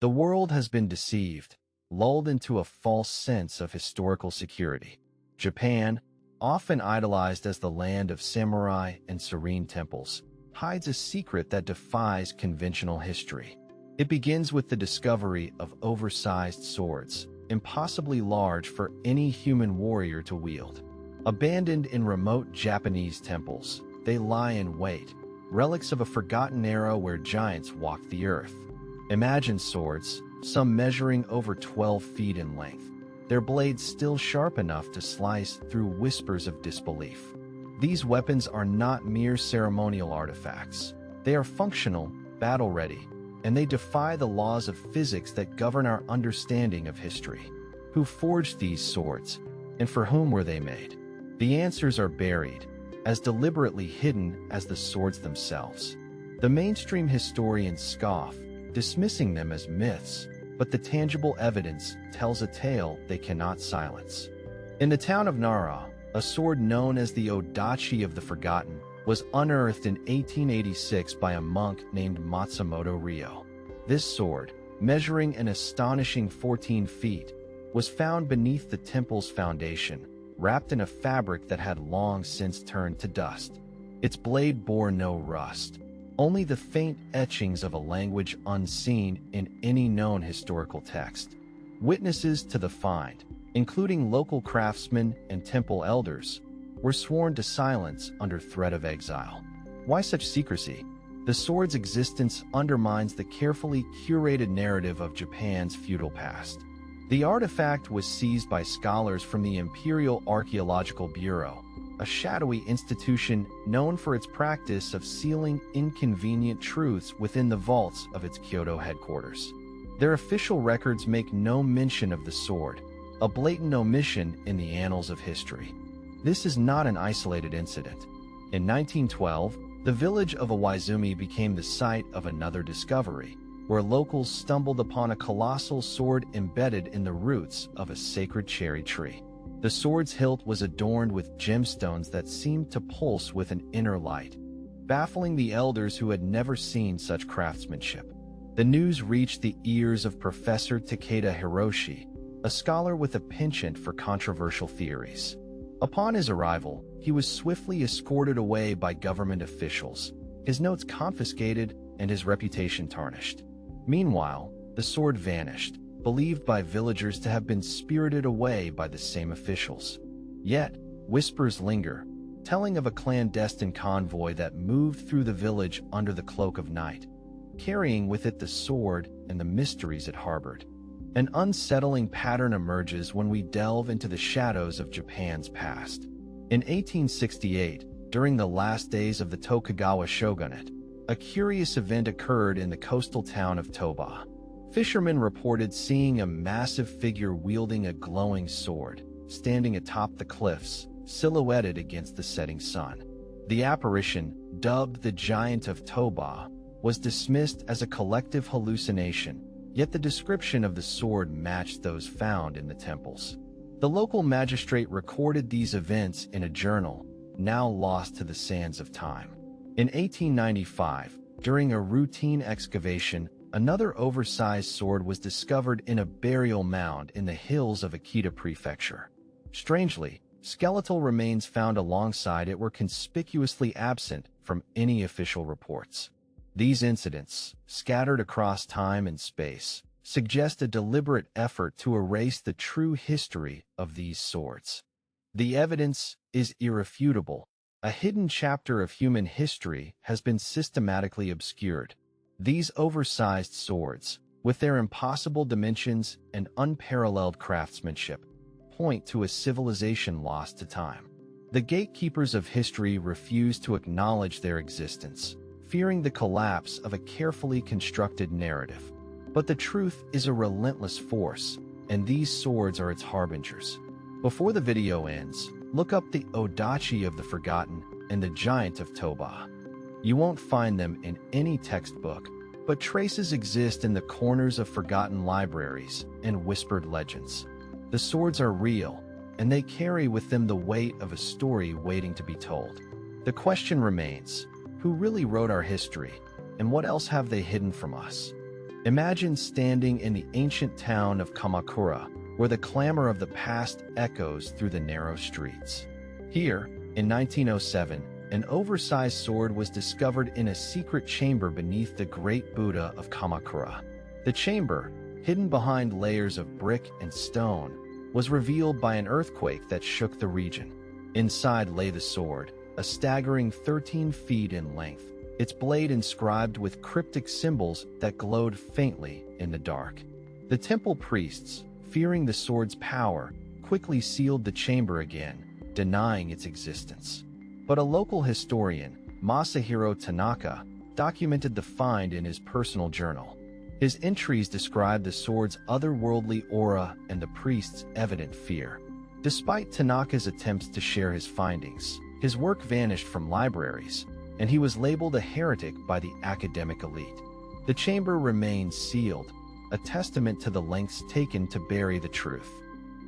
The world has been deceived, lulled into a false sense of historical security. Japan, often idolized as the land of samurai and serene temples, hides a secret that defies conventional history. It begins with the discovery of oversized swords, impossibly large for any human warrior to wield. Abandoned in remote Japanese temples, they lie in wait, relics of a forgotten era where giants walked the earth. Imagine swords, some measuring over 12 feet in length, their blades still sharp enough to slice through whispers of disbelief. These weapons are not mere ceremonial artifacts. They are functional, battle-ready, and they defy the laws of physics that govern our understanding of history. Who forged these swords, and for whom were they made? The answers are buried, as deliberately hidden as the swords themselves. The mainstream historians scoff, dismissing them as myths, but the tangible evidence tells a tale they cannot silence. In the town of Nara, a sword known as the Odachi of the Forgotten was unearthed in 1886 by a monk named Matsumoto Ryo. This sword, measuring an astonishing 14 feet, was found beneath the temple's foundation, wrapped in a fabric that had long since turned to dust. Its blade bore no rust, only the faint etchings of a language unseen in any known historical text. Witnesses to the find, including local craftsmen and temple elders, were sworn to silence under threat of exile. Why such secrecy? The sword's existence undermines the carefully curated narrative of Japan's feudal past. The artifact was seized by scholars from the Imperial Archaeological Bureau, a shadowy institution known for its practice of sealing inconvenient truths within the vaults of its Kyoto headquarters. Their official records make no mention of the sword, a blatant omission in the annals of history. This is not an isolated incident. In 1912, the village of Iwaizumi became the site of another discovery, where locals stumbled upon a colossal sword embedded in the roots of a sacred cherry tree. The sword's hilt was adorned with gemstones that seemed to pulse with an inner light, baffling the elders who had never seen such craftsmanship. The news reached the ears of Professor Takeda Hiroshi, a scholar with a penchant for controversial theories. Upon his arrival, he was swiftly escorted away by government officials, his notes confiscated and his reputation tarnished. Meanwhile, the sword vanished, believed by villagers to have been spirited away by the same officials. Yet, whispers linger, telling of a clandestine convoy that moved through the village under the cloak of night, carrying with it the sword and the mysteries it harbored. An unsettling pattern emerges when we delve into the shadows of Japan's past. In 1868, during the last days of the Tokugawa shogunate, a curious event occurred in the coastal town of Toba. Fishermen reported seeing a massive figure wielding a glowing sword, standing atop the cliffs, silhouetted against the setting sun. The apparition, dubbed the Giant of Toba, was dismissed as a collective hallucination, yet the description of the sword matched those found in the temples. The local magistrate recorded these events in a journal, now lost to the sands of time. In 1895, during a routine excavation, another oversized sword was discovered in a burial mound in the hills of Akita Prefecture. Strangely, skeletal remains found alongside it were conspicuously absent from any official reports. These incidents, scattered across time and space, suggest a deliberate effort to erase the true history of these swords. The evidence is irrefutable. A hidden chapter of human history has been systematically obscured. These oversized swords, with their impossible dimensions and unparalleled craftsmanship, point to a civilization lost to time. The gatekeepers of history refuse to acknowledge their existence, fearing the collapse of a carefully constructed narrative. But the truth is a relentless force, and these swords are its harbingers. Before the video ends, look up the Odachi of the Forgotten and the Giant of Toba. You won't find them in any textbook, but traces exist in the corners of forgotten libraries and whispered legends. The swords are real, and they carry with them the weight of a story waiting to be told. The question remains, who really wrote our history, and what else have they hidden from us? Imagine standing in the ancient town of Kamakura, where the clamor of the past echoes through the narrow streets. Here, in 1907, an oversized sword was discovered in a secret chamber beneath the Great Buddha of Kamakura. The chamber, hidden behind layers of brick and stone, was revealed by an earthquake that shook the region. Inside lay the sword, a staggering 13 feet in length, its blade inscribed with cryptic symbols that glowed faintly in the dark. The temple priests, fearing the sword's power, quickly sealed the chamber again, denying its existence. But a local historian, Masahiro Tanaka, documented the find in his personal journal. His entries describe the sword's otherworldly aura and the priest's evident fear. Despite Tanaka's attempts to share his findings, his work vanished from libraries, and he was labeled a heretic by the academic elite. The chamber remains sealed, a testament to the lengths taken to bury the truth.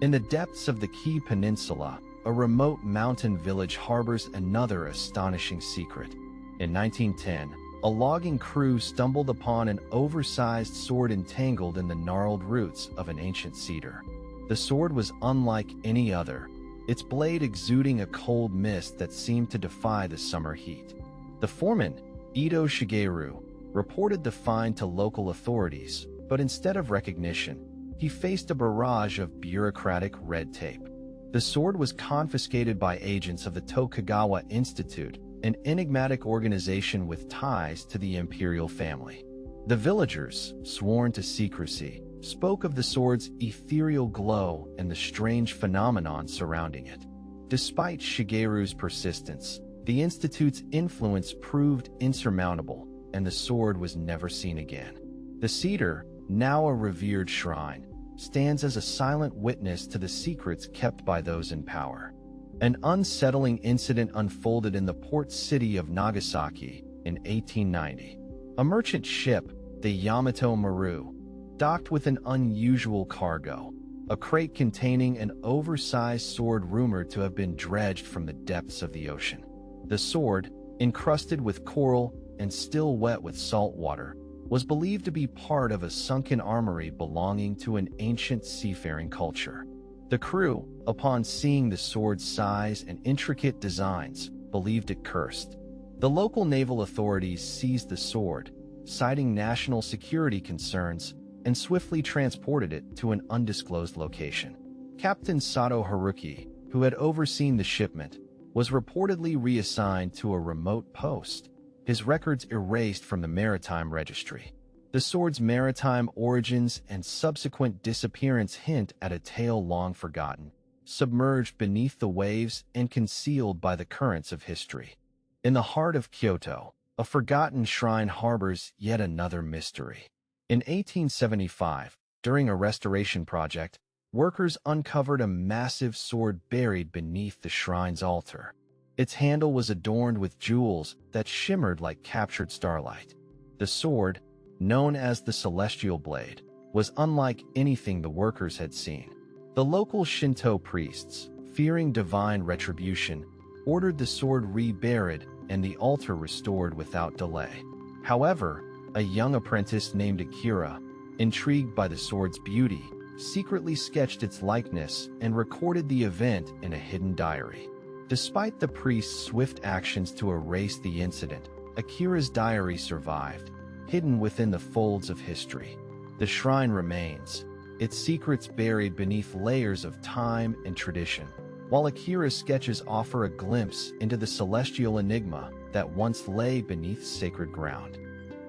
In the depths of the Kii Peninsula, a remote mountain village harbors another astonishing secret. In 1910, a logging crew stumbled upon an oversized sword entangled in the gnarled roots of an ancient cedar. The sword was unlike any other, its blade exuding a cold mist that seemed to defy the summer heat. The foreman, Ito Shigeru, reported the find to local authorities, but instead of recognition, he faced a barrage of bureaucratic red tape. The sword was confiscated by agents of the Tokugawa Institute, an enigmatic organization with ties to the imperial family. The villagers, sworn to secrecy, spoke of the sword's ethereal glow and the strange phenomenon surrounding it. Despite Shigeru's persistence, the Institute's influence proved insurmountable, and the sword was never seen again. The cedar, now a revered shrine, stands as a silent witness to the secrets kept by those in power. An unsettling incident unfolded in the port city of Nagasaki in 1890. A merchant ship, the Yamato Maru, docked with an unusual cargo, a crate containing an oversized sword rumored to have been dredged from the depths of the ocean. The sword, encrusted with coral and still wet with salt water, was believed to be part of a sunken armory belonging to an ancient seafaring culture. The crew, upon seeing the sword's size and intricate designs, believed it cursed. The local naval authorities seized the sword, citing national security concerns, and swiftly transported it to an undisclosed location. Captain Sato Haruki, who had overseen the shipment, was reportedly reassigned to a remote post, his records erased from the maritime registry. The sword's maritime origins and subsequent disappearance hint at a tale long forgotten, submerged beneath the waves and concealed by the currents of history. In the heart of Kyoto, a forgotten shrine harbors yet another mystery. In 1875, during a restoration project, workers uncovered a massive sword buried beneath the shrine's altar. Its handle was adorned with jewels that shimmered like captured starlight. The sword, known as the Celestial Blade, was unlike anything the workers had seen. The local Shinto priests, fearing divine retribution, ordered the sword reburied and the altar restored without delay. However, a young apprentice named Akira, intrigued by the sword's beauty, secretly sketched its likeness and recorded the event in a hidden diary. Despite the priest's swift actions to erase the incident, Akira's diary survived, hidden within the folds of history. The shrine remains, its secrets buried beneath layers of time and tradition, while Akira's sketches offer a glimpse into the celestial enigma that once lay beneath sacred ground.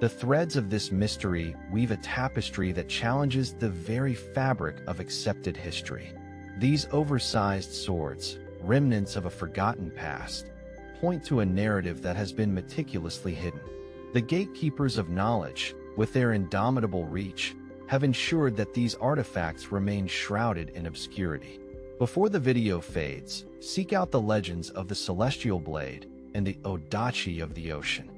The threads of this mystery weave a tapestry that challenges the very fabric of accepted history. These oversized swords, remnants of a forgotten past, point to a narrative that has been meticulously hidden. The gatekeepers of knowledge, with their indomitable reach, have ensured that these artifacts remain shrouded in obscurity. Before the video fades, seek out the legends of the Celestial Blade and the Odachi of the ocean.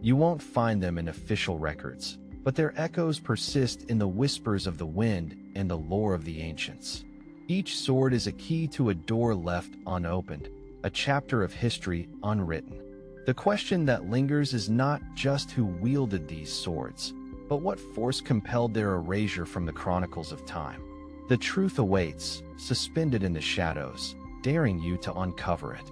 You won't find them in official records, but their echoes persist in the whispers of the wind and the lore of the ancients. Each sword is a key to a door left unopened, a chapter of history unwritten. The question that lingers is not just who wielded these swords, But what force compelled their erasure from the chronicles of time? The truth awaits, suspended in the shadows, daring you to uncover it.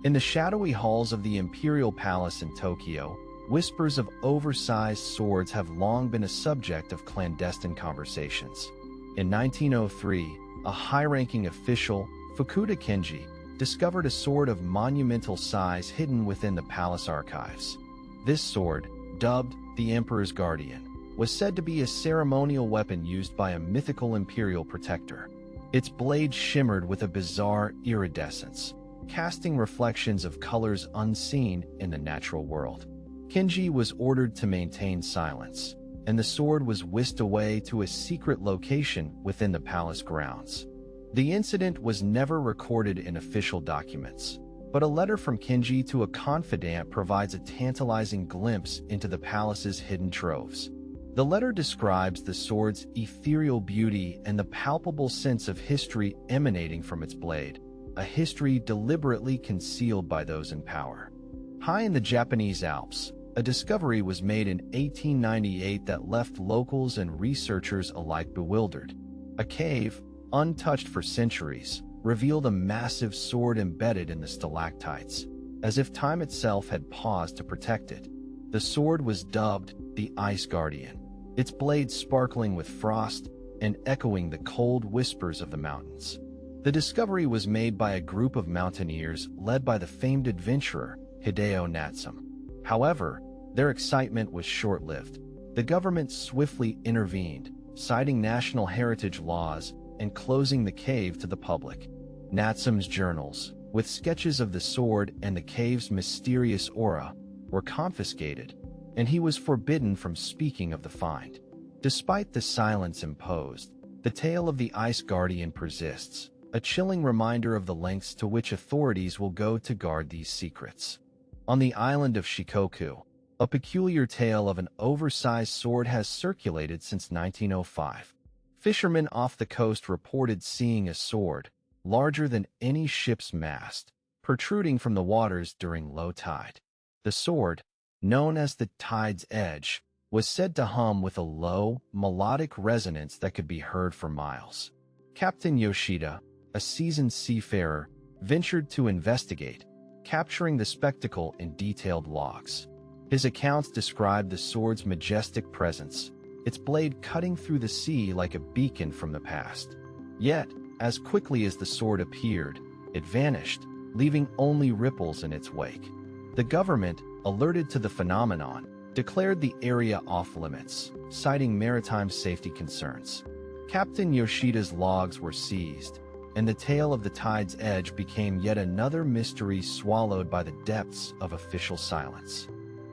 In the shadowy halls of the Imperial Palace in Tokyo, whispers of oversized swords have long been a subject of clandestine conversations. In 1903, a high-ranking official, Fukuda Kenji, discovered a sword of monumental size hidden within the palace archives. This sword, dubbed the Emperor's Guardian, was said to be a ceremonial weapon used by a mythical imperial protector. Its blade shimmered with a bizarre iridescence, casting reflections of colors unseen in the natural world. Kenji was ordered to maintain silence, and the sword was whisked away to a secret location within the palace grounds. The incident was never recorded in official documents, but a letter from Kenji to a confidant provides a tantalizing glimpse into the palace's hidden troves. The letter describes the sword's ethereal beauty and the palpable sense of history emanating from its blade, a history deliberately concealed by those in power. High in the Japanese Alps, a discovery was made in 1898 that left locals and researchers alike bewildered. A cave, untouched for centuries, revealed a massive sword embedded in the stalactites, as if time itself had paused to protect it. The sword was dubbed the Ice Guardian, its blade sparkling with frost and echoing the cold whispers of the mountains. The discovery was made by a group of mountaineers led by the famed adventurer Hideo Natsum. However, their excitement was short-lived. The government swiftly intervened, citing national heritage laws and closing the cave to the public. Natsum's journals, with sketches of the sword and the cave's mysterious aura, were confiscated, and he was forbidden from speaking of the find. Despite the silence imposed, the tale of the Ice Guardian persists, a chilling reminder of the lengths to which authorities will go to guard these secrets. On the island of Shikoku, a peculiar tale of an oversized sword has circulated since 1905. Fishermen off the coast reported seeing a sword, larger than any ship's mast, protruding from the waters during low tide. The sword, known as the tide's edge, was said to hum with a low, melodic resonance that could be heard for miles. Captain Yoshida, a seasoned seafarer, ventured to investigate, capturing the spectacle in detailed logs. His accounts described the sword's majestic presence, its blade cutting through the sea like a beacon from the past. Yet, as quickly as the sword appeared, it vanished, leaving only ripples in its wake. The government, alerted to the phenomenon, declared the area off-limits, citing maritime safety concerns. Captain Yoshida's logs were seized, and the tale of the tide's edge became yet another mystery swallowed by the depths of official silence.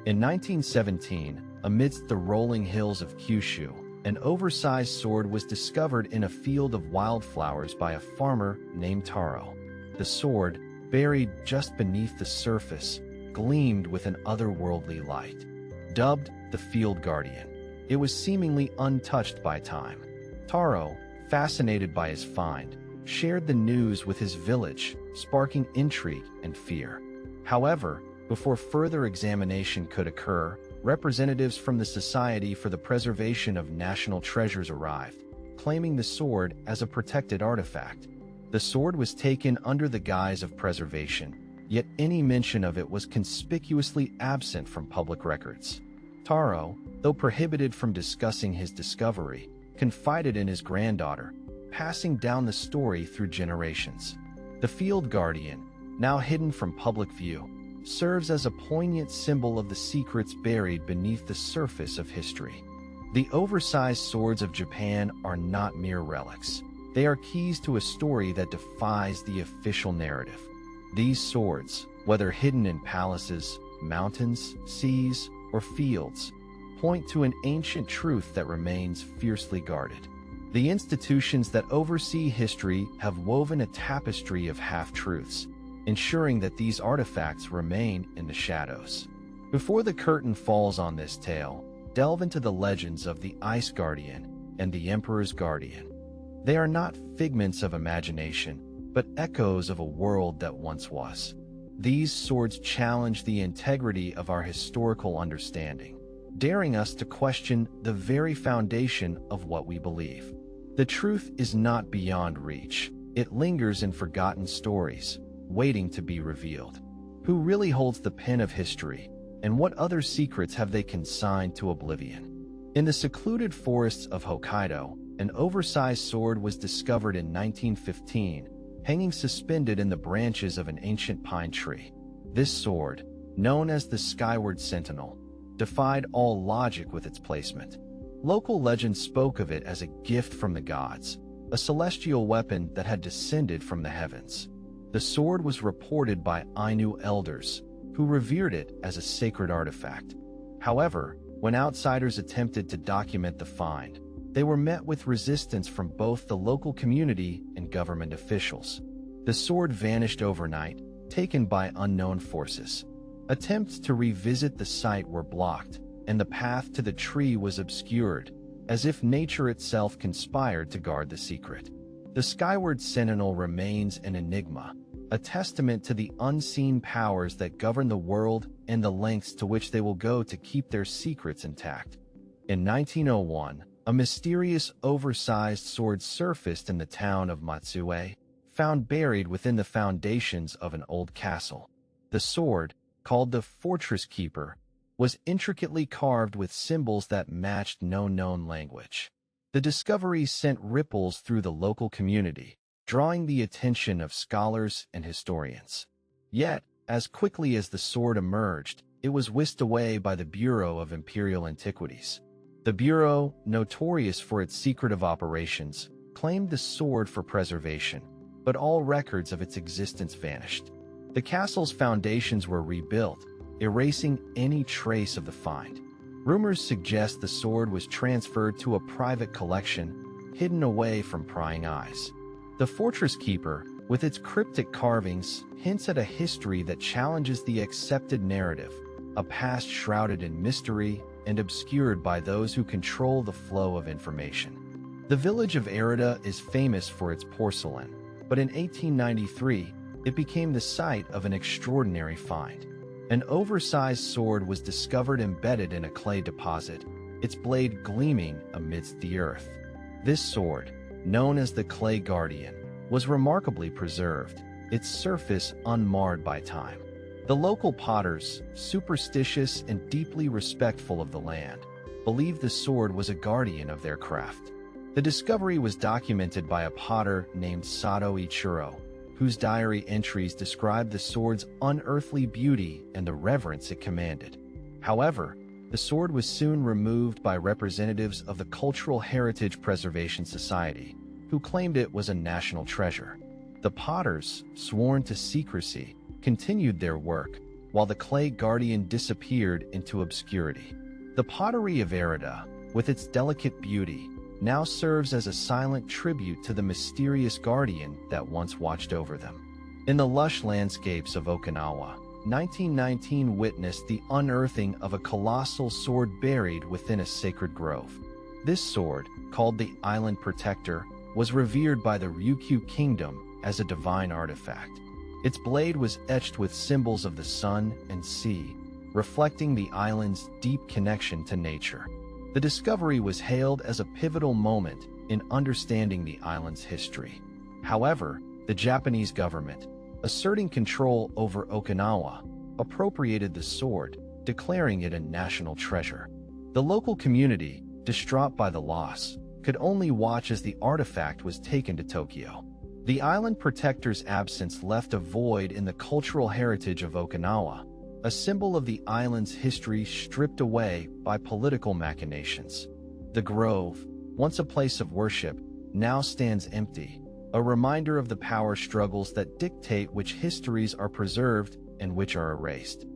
In 1917, amidst the rolling hills of Kyushu, an oversized sword was discovered in a field of wildflowers by a farmer named Taro. The sword, buried just beneath the surface, gleamed with an otherworldly light. Dubbed the Field Guardian, it was seemingly untouched by time. Taro, fascinated by his find, shared the news with his village, sparking intrigue and fear. However, before further examination could occur, representatives from the Society for the Preservation of National Treasures arrived, claiming the sword as a protected artifact. The sword was taken under the guise of preservation, yet any mention of it was conspicuously absent from public records. Taro, though prohibited from discussing his discovery, confided in his granddaughter, passing down the story through generations. The Field Guardian, now hidden from public view, serves as a poignant symbol of the secrets buried beneath the surface of history. The oversized swords of Japan are not mere relics. They are keys to a story that defies the official narrative. These swords, whether hidden in palaces, mountains, seas, or fields, point to an ancient truth that remains fiercely guarded. The institutions that oversee history have woven a tapestry of half-truths, ensuring that these artifacts remain in the shadows. Before the curtain falls on this tale, delve into the legends of the Ice Guardian and the Emperor's Guardian. They are not figments of imagination, but echoes of a world that once was. These swords challenge the integrity of our historical understanding. daring us to question the very foundation of what we believe. The truth is not beyond reach. It lingers in forgotten stories, waiting to be revealed. Who really holds the pen of history, and what other secrets have they consigned to oblivion? In the secluded forests of Hokkaido, an oversized sword was discovered in 1915, hanging suspended in the branches of an ancient pine tree. This sword, known as the Skyward Sentinel, defied all logic with its placement. Local legend spoke of it as a gift from the gods, a celestial weapon that had descended from the heavens. The sword was reported by Ainu elders, who revered it as a sacred artifact. However, when outsiders attempted to document the find, they were met with resistance from both the local community and government officials. The sword vanished overnight, taken by unknown forces. Attempts to revisit the site were blocked, and the path to the tree was obscured, as if nature itself conspired to guard the secret. The Skyward Sentinel remains an enigma, a testament to the unseen powers that govern the world and the lengths to which they will go to keep their secrets intact. In 1901, a mysterious oversized sword surfaced in the town of Matsue, found buried within the foundations of an old castle. The sword, called the Fortress Keeper, was intricately carved with symbols that matched no known language. The discovery sent ripples through the local community, drawing the attention of scholars and historians. Yet, as quickly as the sword emerged, it was whisked away by the Bureau of Imperial Antiquities. The Bureau, notorious for its secretive operations, claimed the sword for preservation, but all records of its existence vanished. The castle's foundations were rebuilt, erasing any trace of the find. Rumors suggest the sword was transferred to a private collection, hidden away from prying eyes. The Fortress Keeper, with its cryptic carvings, hints at a history that challenges the accepted narrative, a past shrouded in mystery and obscured by those who control the flow of information. The village of Arita is famous for its porcelain, but in 1893, it became the site of an extraordinary find. An oversized sword was discovered embedded in a clay deposit, its blade gleaming amidst the earth. This sword, known as the Clay Guardian, was remarkably preserved, its surface unmarred by time. The local potters, superstitious and deeply respectful of the land, believed the sword was a guardian of their craft. The discovery was documented by a potter named Sato Ichiro, whose diary entries described the sword's unearthly beauty and the reverence it commanded. However, the sword was soon removed by representatives of the Cultural Heritage Preservation Society, who claimed it was a national treasure. The potters, sworn to secrecy, continued their work, while the Clay Guardian disappeared into obscurity. The pottery of Arita, with its delicate beauty, now serves as a silent tribute to the mysterious guardian that once watched over them. In the lush landscapes of Okinawa, 1919 witnessed the unearthing of a colossal sword buried within a sacred grove. This sword, called the Island Protector, was revered by the Ryukyu Kingdom as a divine artifact. Its blade was etched with symbols of the sun and sea, reflecting the island's deep connection to nature. The discovery was hailed as a pivotal moment in understanding the island's history. However, the Japanese government, asserting control over Okinawa, appropriated the sword, declaring it a national treasure. The local community, distraught by the loss, could only watch as the artifact was taken to Tokyo. The Island Protector's absence left a void in the cultural heritage of Okinawa, a symbol of the island's history stripped away by political machinations. The grove, once a place of worship, now stands empty, a reminder of the power struggles that dictate which histories are preserved and which are erased.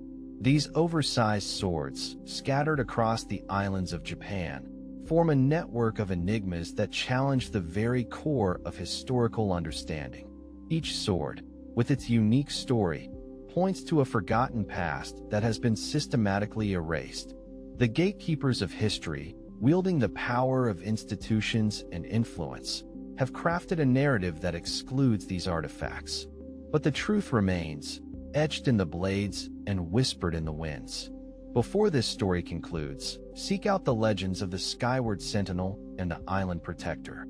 These oversized swords, scattered across the islands of Japan, form a network of enigmas that challenge the very core of historical understanding. Each sword, with its unique story, points to a forgotten past that has been systematically erased. The gatekeepers of history, wielding the power of institutions and influence, have crafted a narrative that excludes these artifacts. But the truth remains, etched in the blades and whispered in the winds. Before this story concludes, seek out the legends of the Skyward Sentinel and the Island Protector.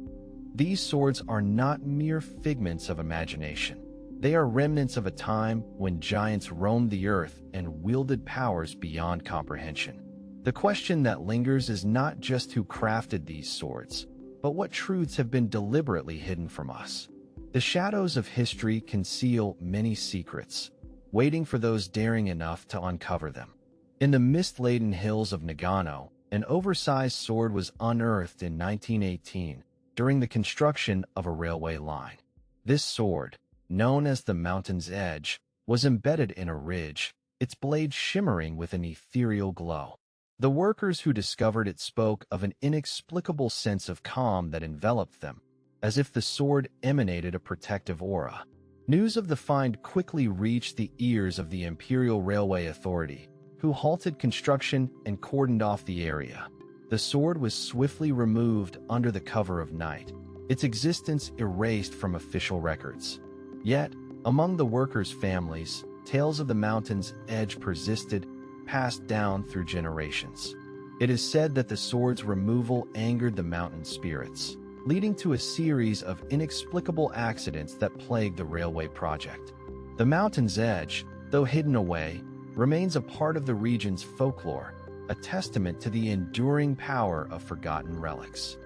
These swords are not mere figments of imagination. They are remnants of a time when giants roamed the earth and wielded powers beyond comprehension. The question that lingers is not just who crafted these swords, but what truths have been deliberately hidden from us. The shadows of history conceal many secrets, waiting for those daring enough to uncover them. In the mist-laden hills of Nagano, an oversized sword was unearthed in 1918 during the construction of a railway line. This sword, known as the Mountain's Edge, was embedded in a ridge, its blade shimmering with an ethereal glow. The workers who discovered it spoke of an inexplicable sense of calm that enveloped them, as if the sword emanated a protective aura. News of the find quickly reached the ears of the Imperial Railway Authority, who halted construction and cordoned off the area. The sword was swiftly removed under the cover of night, its existence erased from official records. Yet, among the workers' families, tales of the Mountain's Edge persisted, passed down through generations. It is said that the sword's removal angered the mountain spirits, leading to a series of inexplicable accidents that plagued the railway project. The Mountain's Edge, though hidden away, remains a part of the region's folklore, a testament to the enduring power of forgotten relics.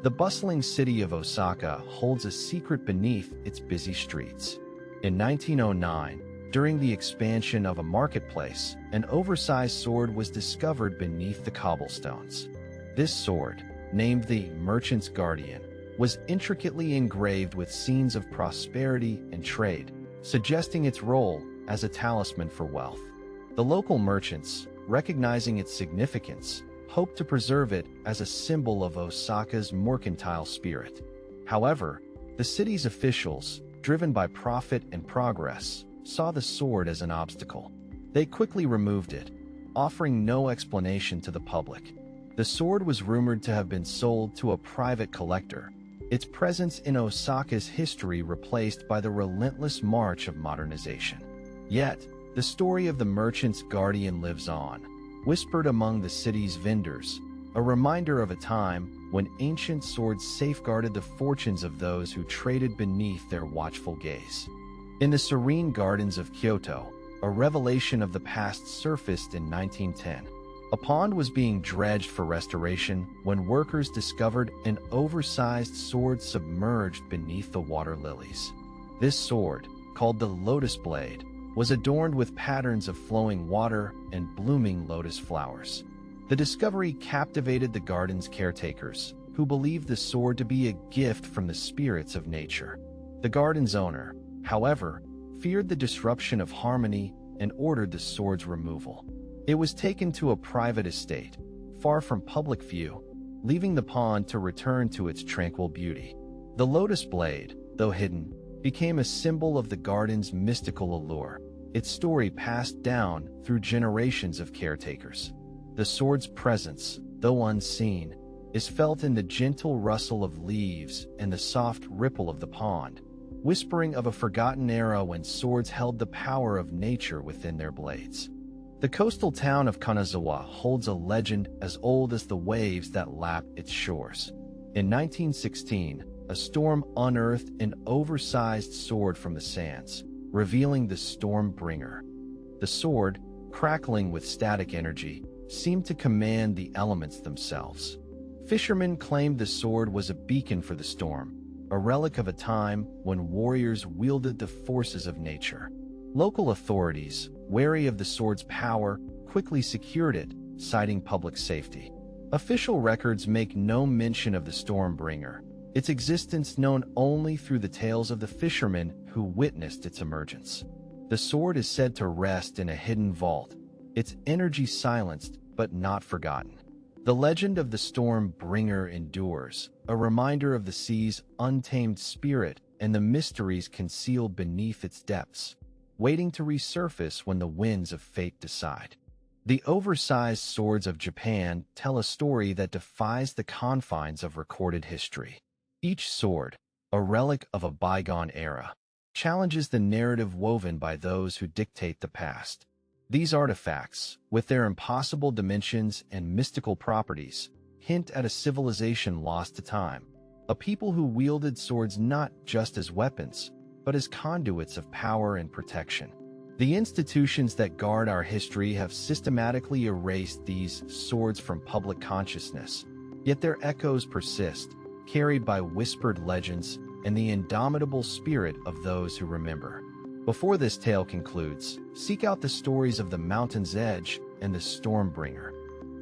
The bustling city of Osaka holds a secret beneath its busy streets. In 1909, during the expansion of a marketplace, an oversized sword was discovered beneath the cobblestones. This sword, named the Merchant's Guardian, was intricately engraved with scenes of prosperity and trade, suggesting its role as a talisman for wealth. The local merchants, recognizing its significance, hoped to preserve it as a symbol of Osaka's mercantile spirit. However, the city's officials, driven by profit and progress, saw the sword as an obstacle. They quickly removed it, offering no explanation to the public. The sword was rumored to have been sold to a private collector, its presence in Osaka's history replaced by the relentless march of modernization. Yet, the story of the Merchant's Guardian lives on, whispered among the city's vendors, a reminder of a time when ancient swords safeguarded the fortunes of those who traded beneath their watchful gaze. In the serene gardens of Kyoto, a revelation of the past surfaced in 1910. A pond was being dredged for restoration when workers discovered an oversized sword submerged beneath the water lilies. This sword, called the Lotus Blade, was adorned with patterns of flowing water and blooming lotus flowers. The discovery captivated the garden's caretakers, who believed the sword to be a gift from the spirits of nature. The garden's owner, however, feared the disruption of harmony and ordered the sword's removal. It was taken to a private estate, far from public view, leaving the pond to return to its tranquil beauty. The lotus blade, though hidden, became a symbol of the garden's mystical allure, its story passed down through generations of caretakers. The sword's presence, though unseen, is felt in the gentle rustle of leaves and the soft ripple of the pond, whispering of a forgotten era when swords held the power of nature within their blades. The coastal town of Kanazawa holds a legend as old as the waves that lap its shores. In 1916, a storm unearthed an oversized sword from the sands, revealing the storm bringer. The sword, crackling with static energy, seemed to command the elements themselves. Fishermen claimed the sword was a beacon for the storm, a relic of a time when warriors wielded the forces of nature. Local authorities, wary of the sword's power, quickly secured it, citing public safety. Official records make no mention of the Stormbringer, its existence known only through the tales of the fishermen who witnessed its emergence. The sword is said to rest in a hidden vault, its energy silenced but not forgotten. The legend of the Stormbringer endures, a reminder of the sea's untamed spirit and the mysteries concealed beneath its depths, waiting to resurface when the winds of fate decide. The oversized swords of Japan tell a story that defies the confines of recorded history. Each sword, a relic of a bygone era, challenges the narrative woven by those who dictate the past. These artifacts, with their impossible dimensions and mystical properties, hint at a civilization lost to time, a people who wielded swords not just as weapons, but as conduits of power and protection. The institutions that guard our history have systematically erased these swords from public consciousness, yet their echoes persist, carried by whispered legends and the indomitable spirit of those who remember. Before this tale concludes, seek out the stories of the Mountain's Edge and the Stormbringer.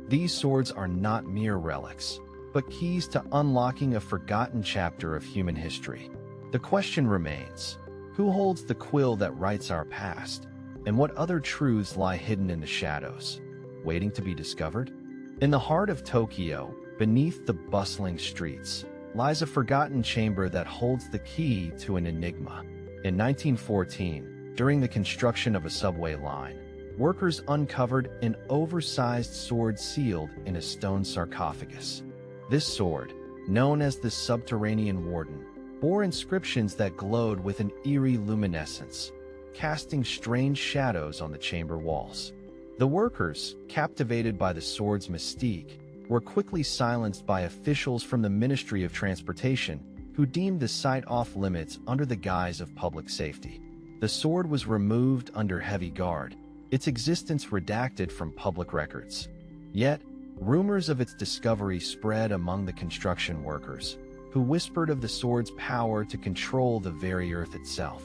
These swords are not mere relics, but keys to unlocking a forgotten chapter of human history. The question remains, who holds the quill that writes our past, and what other truths lie hidden in the shadows, waiting to be discovered? In the heart of Tokyo, beneath the bustling streets, lies a forgotten chamber that holds the key to an enigma. In 1914, during the construction of a subway line, workers uncovered an oversized sword sealed in a stone sarcophagus. This sword, known as the Subterranean Warden, bore inscriptions that glowed with an eerie luminescence, casting strange shadows on the chamber walls. The workers, captivated by the sword's mystique, were quickly silenced by officials from the Ministry of Transportation, who deemed the site off-limits under the guise of public safety. The sword was removed under heavy guard, its existence redacted from public records. Yet, rumors of its discovery spread among the construction workers, who whispered of the sword's power to control the very earth itself.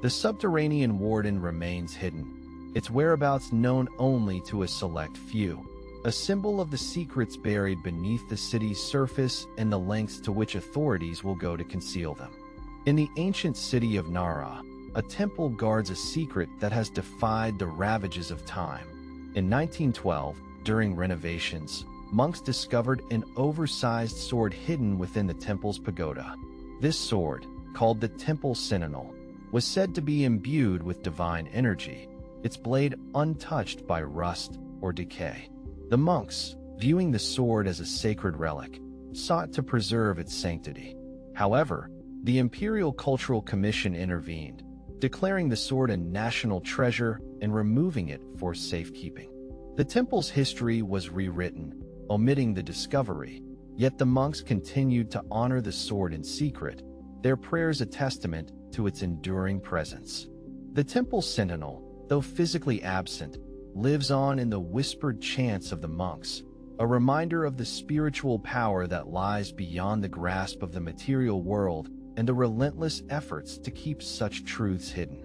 The Subterranean Warden remains hidden, its whereabouts known only to a select few, a symbol of the secrets buried beneath the city's surface and the lengths to which authorities will go to conceal them. In the ancient city of Nara, a temple guards a secret that has defied the ravages of time. In 1912, during renovations, monks discovered an oversized sword hidden within the temple's pagoda. This sword, called the Temple Sentinel, was said to be imbued with divine energy, its blade untouched by rust or decay. The monks, viewing the sword as a sacred relic, sought to preserve its sanctity. However, the Imperial Cultural Commission intervened, declaring the sword a national treasure and removing it for safekeeping. The temple's history was rewritten, omitting the discovery, yet the monks continued to honor the sword in secret, their prayers a testament to its enduring presence. The temple sentinel, though physically absent, lives on in the whispered chants of the monks, a reminder of the spiritual power that lies beyond the grasp of the material world and the relentless efforts to keep such truths hidden.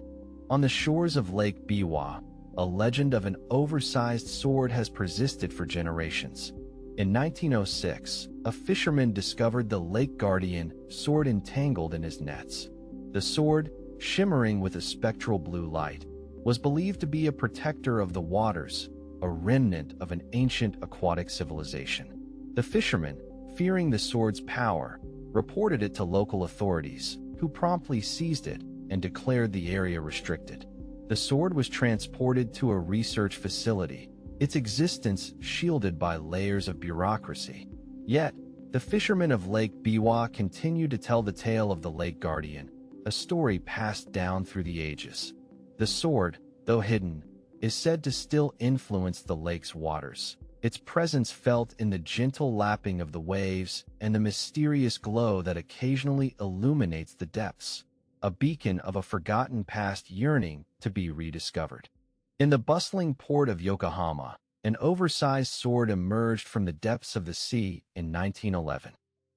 On the shores of Lake Biwa, a legend of an oversized sword has persisted for generations. In 1906, a fisherman discovered the lake guardian sword entangled in his nets. The sword, shimmering with a spectral blue light, was believed to be a protector of the waters, a remnant of an ancient aquatic civilization. The fisherman, fearing the sword's power, reported it to local authorities, who promptly seized it and declared the area restricted. The sword was transported to a research facility, its existence shielded by layers of bureaucracy. Yet, the fishermen of Lake Biwa continued to tell the tale of the lake guardian, a story passed down through the ages. The sword, though hidden, is said to still influence the lake's waters, its presence felt in the gentle lapping of the waves and the mysterious glow that occasionally illuminates the depths, a beacon of a forgotten past yearning to be rediscovered. In the bustling port of Yokohama, an oversized sword emerged from the depths of the sea in 1911.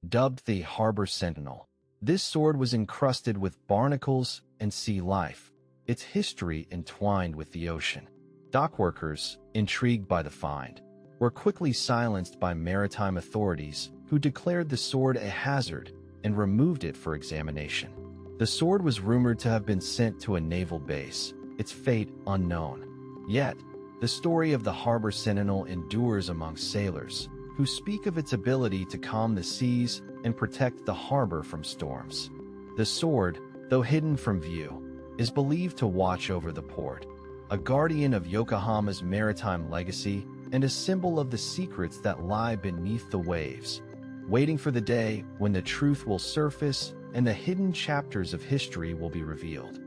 Dubbed the Harbor Sentinel, this sword was encrusted with barnacles and sea life, its history entwined with the ocean. Dockworkers, intrigued by the find, were quickly silenced by maritime authorities who declared the sword a hazard and removed it for examination. The sword was rumored to have been sent to a naval base, its fate unknown. Yet, the story of the Harbor Sentinel endures among sailors, who speak of its ability to calm the seas and protect the harbor from storms. The sword, though hidden from view, is believed to watch over the port, a guardian of Yokohama's maritime legacy and a symbol of the secrets that lie beneath the waves, waiting for the day when the truth will surface and the hidden chapters of history will be revealed.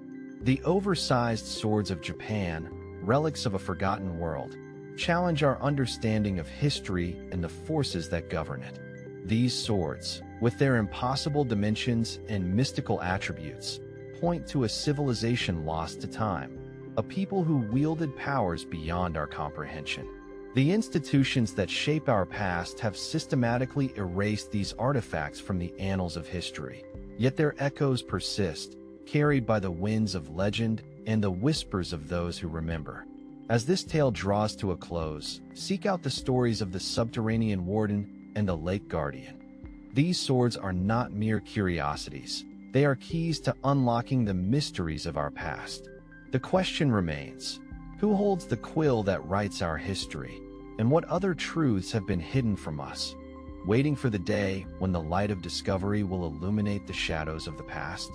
The oversized swords of Japan, relics of a forgotten world, challenge our understanding of history and the forces that govern it. These swords, with their impossible dimensions and mystical attributes, point to a civilization lost to time, a people who wielded powers beyond our comprehension. The institutions that shape our past have systematically erased these artifacts from the annals of history, yet their echoes persist, carried by the winds of legend and the whispers of those who remember. As this tale draws to a close, seek out the stories of the subterranean warden and the lake guardian. These swords are not mere curiosities. They are keys to unlocking the mysteries of our past. The question remains, who holds the quill that writes our history, and what other truths have been hidden from us, waiting for the day when the light of discovery will illuminate the shadows of the past?